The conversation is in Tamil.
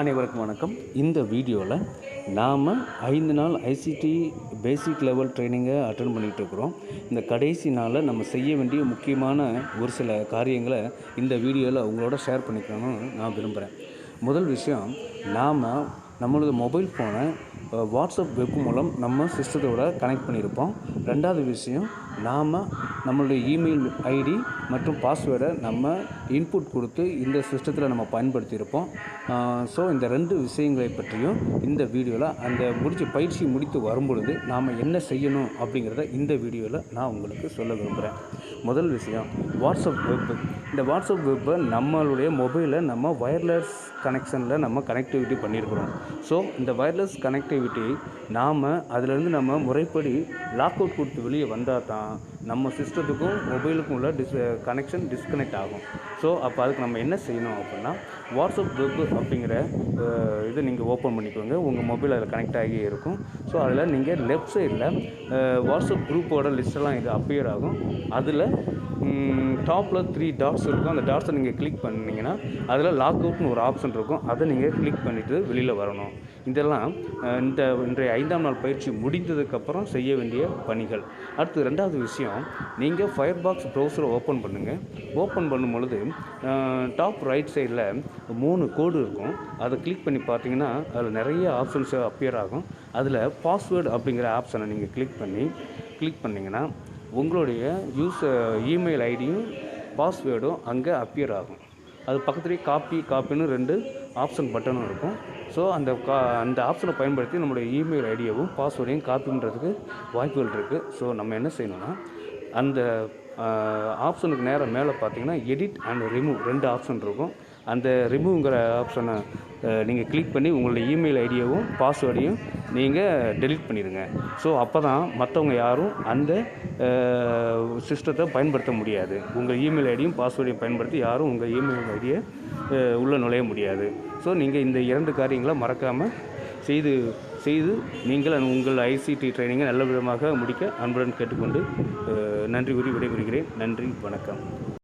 அனைவருக்கும் வணக்கம். இந்த வீடியோவில் நாம் 5 நாள் ஐசிடி பேசிக் லெவல் ட்ரைனிங்கை அட்டென்ட் பண்ணிகிட்ருக்குறோம். இந்த கடைசி நாளில் நம்ம செய்ய வேண்டிய முக்கியமான ஒரு சில காரியங்களை இந்த வீடியோவில் உங்களோட ஷேர் பண்ணிக்கணும்னு நான் விரும்புகிறேன். முதல் விஷயம், நாம் நம்மளோட மொபைல் ஃபோனை வாட்ஸ்அப் வெப் மூலம் நம்ம சிஸ்டத்தோட கனெக்ட் பண்ணியிருப்போம். ரெண்டாவது விஷயம், நாம் நம்மளுடைய இமெயில் ஐடி மற்றும் பாஸ்வேர்டை நம்ம இன்புட் கொடுத்து இந்த சிஸ்டத்தில் நம்ம பயன்படுத்தியிருப்போம். ஸோ இந்த 2 விஷயங்களை பற்றியும் இந்த வீடியோவில் அந்த பயிற்சி முடித்து வரும்பொழுது நாம் என்ன செய்யணும் அப்படிங்கிறத இந்த வீடியோவில் நான் உங்களுக்கு சொல்ல விரும்புகிறேன். முதல் விஷயம், வாட்ஸ்அப் வெப். இந்த வாட்ஸ்அப் வெப்பை நம்மளுடைய மொபைலில் நம்ம வயர்லெஸ் கனெக்ஷனில் நம்ம கனெக்டிவிட்டி பண்ணியிருக்கிறோம். ஸோ இந்த வயர்லெஸ் கனெக்டிவிட்டி நாம் அதிலேருந்து நம்ம முறைப்படி லாக் அவுட் கொடுத்து வெளியே வந்தால் தான் நம்ம சிஸ்டத்துக்கும் மொபைலுக்கும் உள்ள கனெக்ஷன் டிஸ்கனெக்ட் ஆகும். ஸோ அப்போ அதுக்கு நம்ம என்ன செய்யணும் அப்படின்னா, வாட்ஸ்அப் வெப் அப்படிங்கிற இதை நீங்கள் ஓப்பன் பண்ணிக்கோங்க. உங்கள் மொபைல் அதில் கனெக்ட் ஆகி இருக்கும். ஸோ அதில் நீங்கள் லெஃப்ட் சைடில் வாட்ஸ்அப் குரூப்போட லிஸ்ட்டெல்லாம் இது அப்பியர் ஆகும். அதில் டாப்பில் 3 டாட்ஸ் இருக்கும். அந்த டாட்ஸை நீங்கள் கிளிக் பண்ணிங்கன்னா அதில் லாக் அவுட்னு ஒரு ஆப்ஷன் இருக்கும். அதை நீங்கள் கிளிக் பண்ணிவிட்டு வெளியில் வரணும். இதெல்லாம் இன்றைய 5ஆம் நாள் பயிற்சி முடிந்ததுக்கப்புறம் செய்ய வேண்டிய பணிகள். அடுத்து 2வது விஷயம், நீங்கள் ஃபயர்பாக்ஸ் ப்ரௌசரை ஓப்பன் பண்ணுங்கள். ஓப்பன் பண்ணும் பொழுது டாப் ரைட் சைடில் 3 கோடு இருக்கும். அதை கிளிக் பண்ணி பார்த்தீங்கன்னா அதில் நிறைய ஆப்ஷன்ஸ் அப்பியர் ஆகும். அதில் பாஸ்வேர்டு அப்படிங்கிற ஆப்ஷனை நீங்கள் கிளிக் பண்ணிங்கன்னா உங்களுடைய இமெயில் ஐடியும் பாஸ்வேர்டும் அங்கே அப்பியர் ஆகும். அது பக்கத்துலேயே காப்பின்னு 2 ஆப்ஷன் பட்டனும் இருக்கும். ஸோ அந்த ஆப்ஷனை பயன்படுத்தி நம்மளுடைய இமெயில் ஐடியவும் பாஸ்வேர்டையும் காப்பி பண்ணுறதுக்கு வாய்ப்புகள் இருக்குது. ஸோ நம்ம என்ன செய்யணும்னா, அந்த ஆப்ஷனுக்கு நேராக மேலே பார்த்தீங்கன்னா எடிட் அண்ட் ரிமூவ் 2 ஆப்ஷன் இருக்கும். அந்த ரிமூவ்ங்கிற ஆப்ஷனை நீங்கள் கிளிக் பண்ணி உங்களுடைய இமெயில் ஐடியவும் பாஸ்வேர்டையும் நீங்கள் டெலீட் பண்ணிடுங்க. ஸோ அப்போ தான் மற்றவங்க யாரும் அந்த சிஸ்டத்தை பயன்படுத்த முடியாது. உங்கள் இமெயில் ஐடியும் பாஸ்வேர்டையும் பயன்படுத்தி யாரும் உங்கள் இமெயில் ஐடியை உள்ளே நுழைய முடியாது. ஸோ நீங்கள் இந்த 2 காரியங்களை மறக்காமல் செய்து நீங்கள் உங்கள் ஐசிடி ட்ரைனிங்கை நல்ல விதமாக முடிக்க அன்புடன் கேட்டுக்கொண்டு நன்றி கூறி விடைபெறுகிறேன். நன்றி, வணக்கம்.